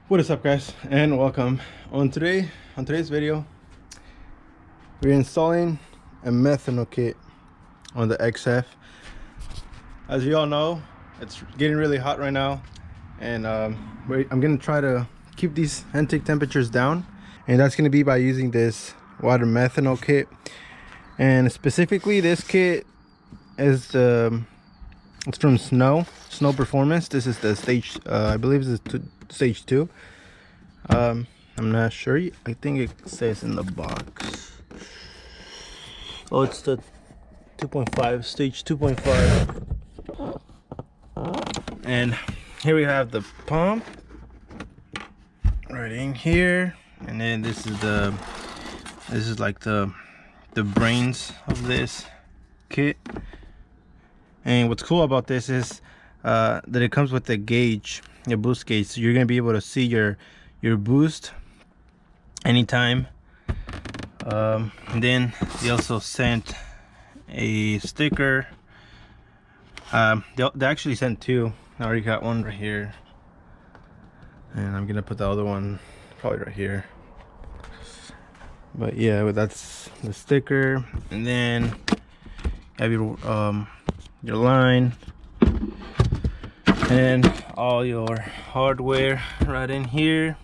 What is up, guys, and welcome. On today's video, we're installing a methanol kit on the XF. As you all know, it's getting really hot right now, and I'm gonna try to keep these intake temperatures down, and that's gonna be by using this Water-Methanol kit. And specifically, this kit is it's from Snow Performance. This is the stage, I believe this is stage 2. I'm not sure. I think it says in the box. Oh, it's the 2.5, stage 2.5. And here we have the pump right in here, and then this is like the brains of this kit. And what's cool about this is that it comes with a gauge, a boost gauge, so you're gonna be able to see your boost anytime. And then they also sent a sticker. They actually sent two. I already got one right here, and I'm gonna put the other one probably right here. But yeah, that's the sticker. And then you have your line and all your hardware right in here.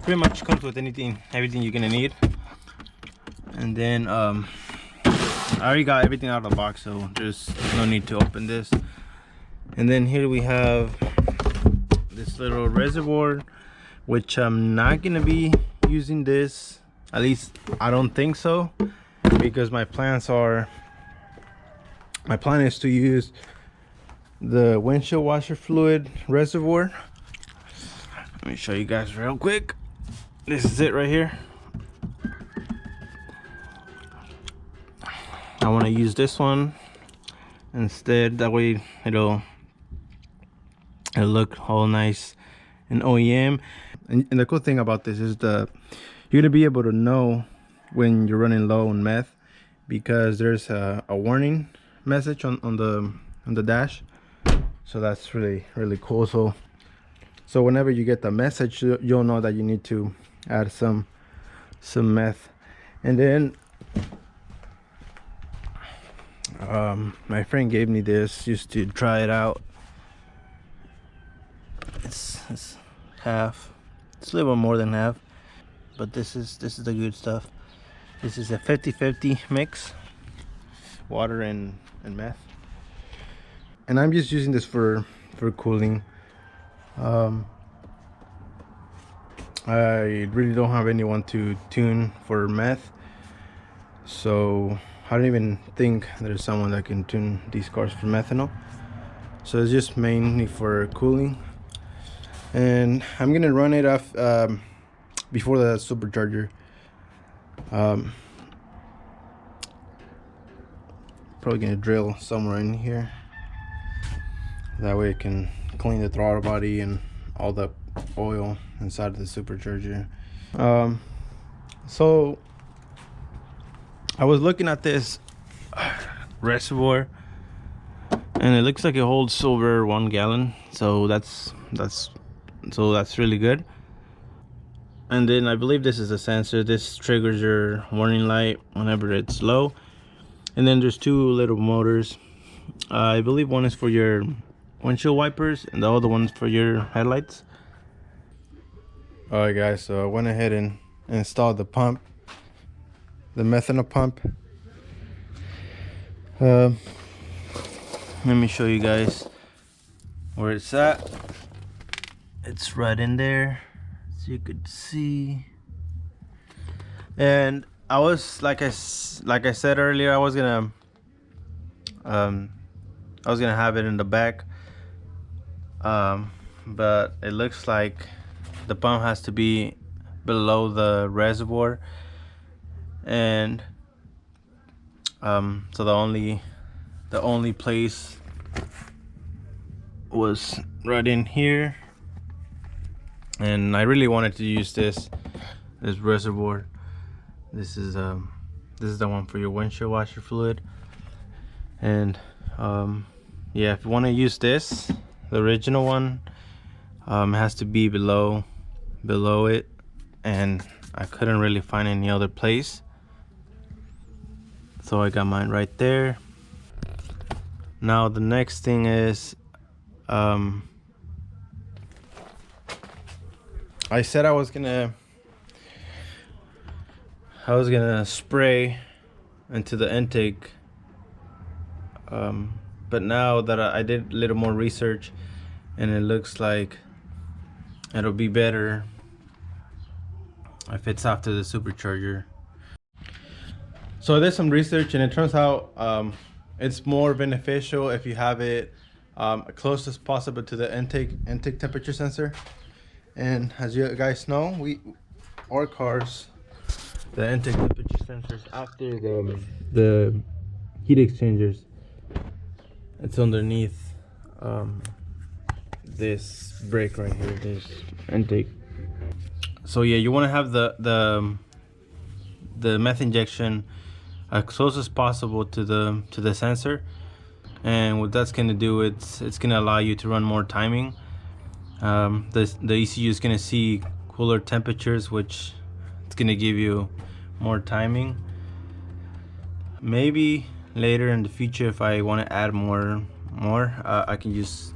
Pretty much comes with everything you're gonna need. And then I already got everything out of the box, so there's no need to open this. And then here we have this little reservoir, which I'm not gonna be using this, at least I don't think so, because my plan is to use the windshield washer fluid reservoir. Let me show you guys real quick. This is it right here. I want to use this one instead, that way it'll look all nice and OEM. And the cool thing about this is you're gonna be able to know when you're running low on meth, because there's a warning message on the dash. So that's really cool. So whenever you get the message, you'll know that you need to add some meth. And then my friend gave me this just to try it out. It's half, it's a little more than half, but this is the good stuff. This is a 50-50 mix, water and meth. And I'm just using this for cooling. I really don't have anyone to tune for meth, so I don't even think there's someone that can tune these cars for methanol. So it's just mainly for cooling. And I'm gonna run it off before the supercharger. Probably gonna drill somewhere in here, that way it can clean the throttle body and all the oil inside of the supercharger. So I was looking at this reservoir, and it looks like it holds over 1 gallon, so that's really good. And then I believe this is a sensor. This triggers your warning light whenever it's low. And then there's two little motors. I believe one is for your windshield wipers and the other one's for your headlights. Alright guys, so I went ahead and installed the pump, the methanol pump. Let me show you guys where it's at. It's right in there, so you could see. And I was like I said earlier, I was gonna have it in the back, but it looks like the pump has to be below the reservoir, and so the only place was right in here. And I really wanted to use this reservoir. This is the one for your windshield washer fluid. And yeah, if you want to use this, the original one, It has to be below it, and I couldn't really find any other place, so I got mine right there. Now the next thing is I said I was gonna spray into the intake, but now that I did a little more research, and it looks like it'll be better if it's after the supercharger. So I did some research, and it turns out it's more beneficial if you have it close as possible to the intake temperature sensor. And as you guys know, our cars, the intake temperature sensors after the heat exchangers, it's underneath this brake right here, this intake. So yeah, you want to have the meth injection as close as possible to the sensor, and what that's going to do, it's going to allow you to run more timing. The ECU is going to see cooler temperatures, which it's going to give you more timing. Maybe later in the future, if I want to add more, I can just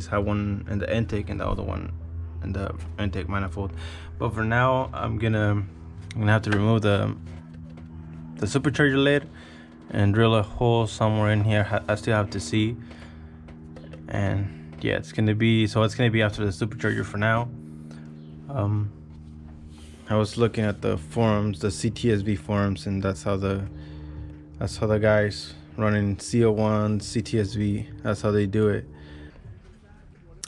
have one in the intake and the other one in the intake manifold. But for now, I'm gonna have to remove the supercharger lid and drill a hole somewhere in here. I still have to see. And yeah, it's gonna be after the supercharger for now. I was looking at the forums, the CTSV forums, and that's how the guys running CO1 CTSV, that's how they do it.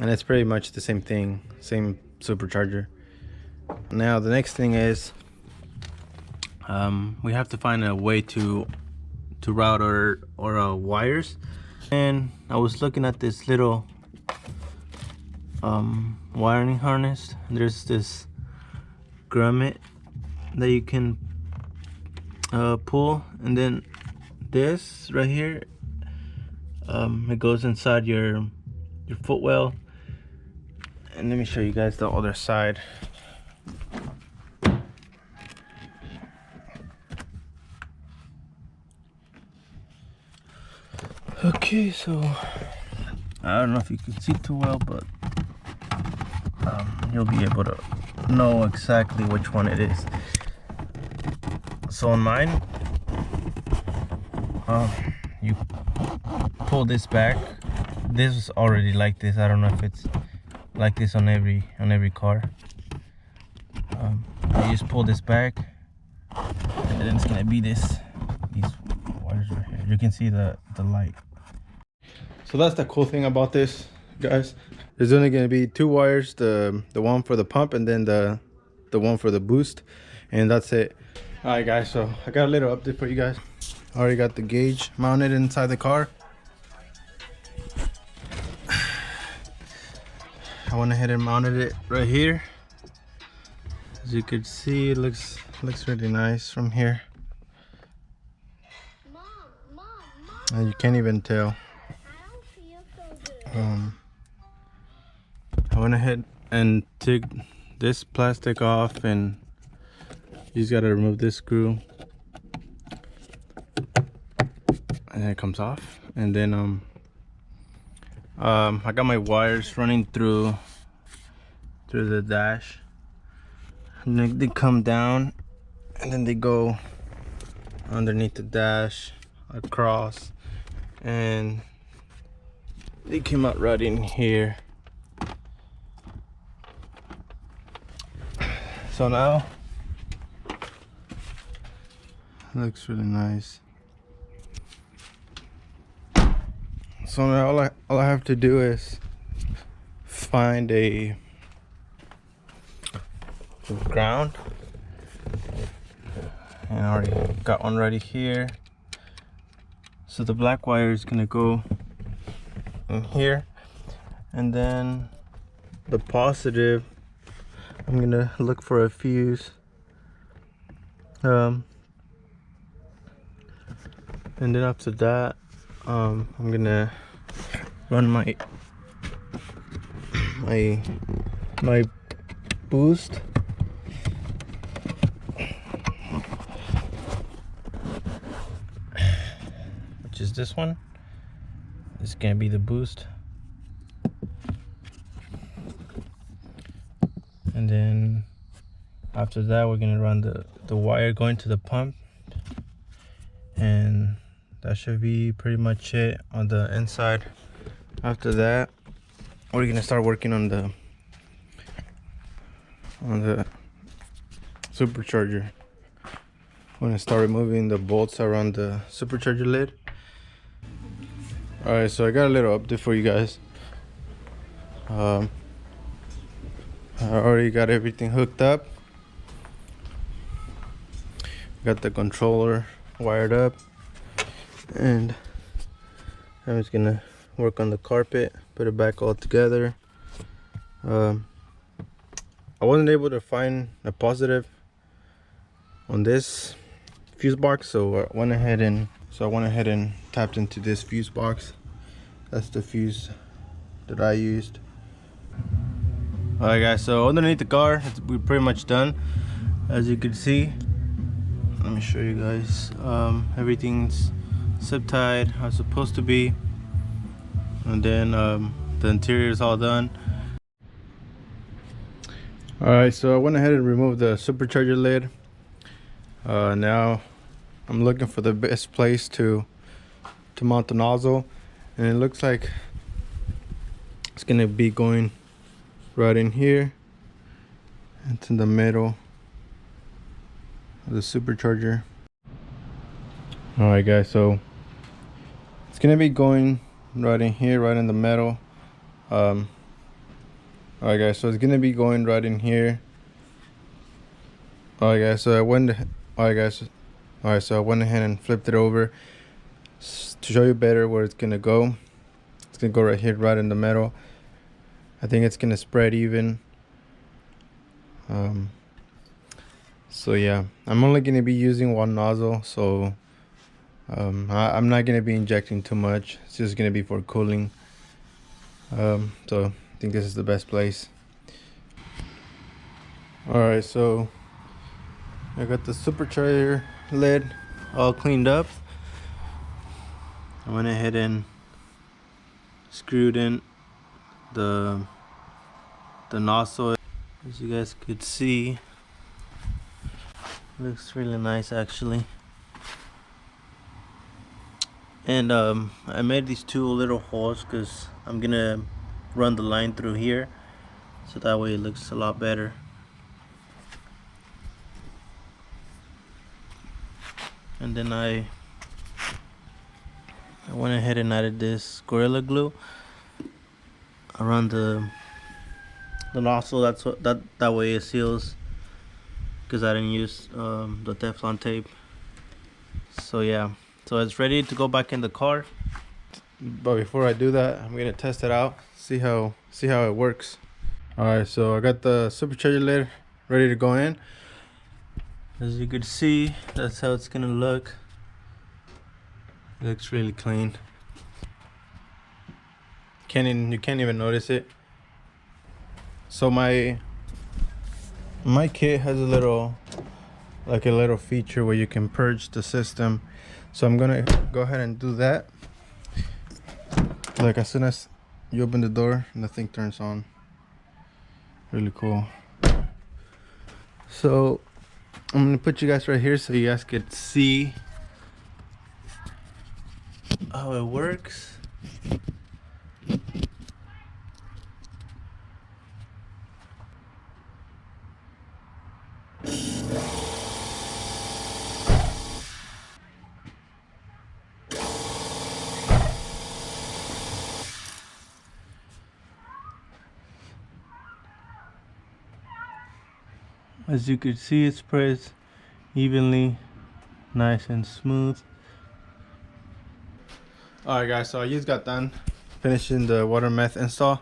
And it's pretty much the same thing, same supercharger. Now the next thing is we have to find a way to route our wires. And I was looking at this little wiring harness. There's this grommet that you can pull, and then this right here, it goes inside your footwell. And let me show you guys the other side. Okay, so I don't know if you can see too well, but you'll be able to know exactly which one it is. So on mine, you pull this back. This is already like this. I don't know if it's like this on every car. You just pull this back, and then it's gonna be these wires right here. You can see the light. So that's the cool thing about this, guys. There's only gonna be two wires, the one for the pump and then the one for the boost, and that's it. All right, guys, so I got a little update for you guys. I already got the gauge mounted inside the car. I went ahead and mounted it right here. As you can see, it looks really nice from here. And you can't even tell. I went ahead and took this plastic off, and you just gotta remove this screw, and then it comes off. And then I got my wires running through the dash, and then they come down, and then they go underneath the dash across, and they came out right in here. So now it looks really nice. So now all I have to do is find a ground, and I already got one ready here. So the black wire is gonna go in here, and then the positive, I'm gonna look for a fuse, and then after that I'm gonna run my my boost. Which is this one. It's gonna be the boost. And then after that, we're gonna run the wire going to the pump, and that should be pretty much it on the inside. After that, we're gonna start working on the supercharger. I'm gonna start removing the bolts around the supercharger lid. All right, so I got a little update for you guys. I already got everything hooked up. Got the controller wired up, and I'm just gonna work on the carpet, put it back all together. I wasn't able to find a positive on this fuse box, so I went ahead and tapped into this fuse box. That's the fuse that I used. Alright guys, so underneath the car, we're pretty much done. As you can see, let me show you guys. Everything's zip tied how it's supposed to be, and then the interior is all done. Alright, so I went ahead and removed the supercharger lid. Now I'm looking for the best place to mount the nozzle, and it looks like it's gonna be going right in here. It's in the middle of the supercharger. Alright guys, so it's gonna be going right in here, right in the middle. Alright guys, so it's gonna be going right in here. Alright guys, so I went ahead and flipped it over to show you better where it's gonna go. It's gonna go right here, right in the middle. I think it's gonna spread even. So yeah, I'm only gonna be using one nozzle, so I'm not gonna be injecting too much. It's just gonna be for cooling. So I think this is the best place. Alright, so I got the supercharger lid all cleaned up. I went ahead and screwed in the nozzle. As you guys could see, looks really nice actually. And I made these two little holes because I'm gonna run the line through here, so that way it looks a lot better. And then I went ahead and added this Gorilla Glue around the nozzle. That way it seals, because I didn't use the Teflon tape. So yeah, so it's ready to go back in the car. But before I do that, I'm gonna test it out, see how it works. All right, so I got the supercharger lid ready to go in. As you can see, that's how it's gonna look. It looks really clean. You can't even notice it. So my kit has a little feature where you can purge the system. So I'm gonna go ahead and do that. Like, as soon as you open the door, the thing turns on. Really cool. So I'm gonna put you guys right here so you guys could see how it works. As you can see, it spreads evenly, nice and smooth. Alright guys, so I just got done finishing the water meth install.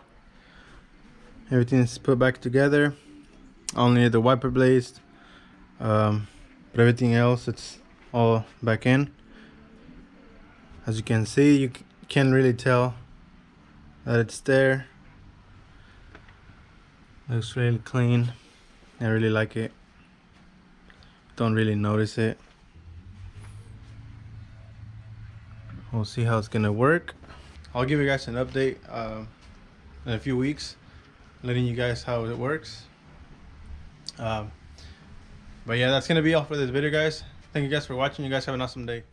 Everything's put back together. Only the wiper blades, but everything else, it's all back in. As you can see, you can't really tell that it's there. Looks really clean. I really like it. Don't really notice it. We'll see how it's gonna work. I'll give you guys an update in a few weeks, letting you guys how it works. But yeah, that's gonna be all for this video, guys. Thank you guys for watching. You guys have an awesome day.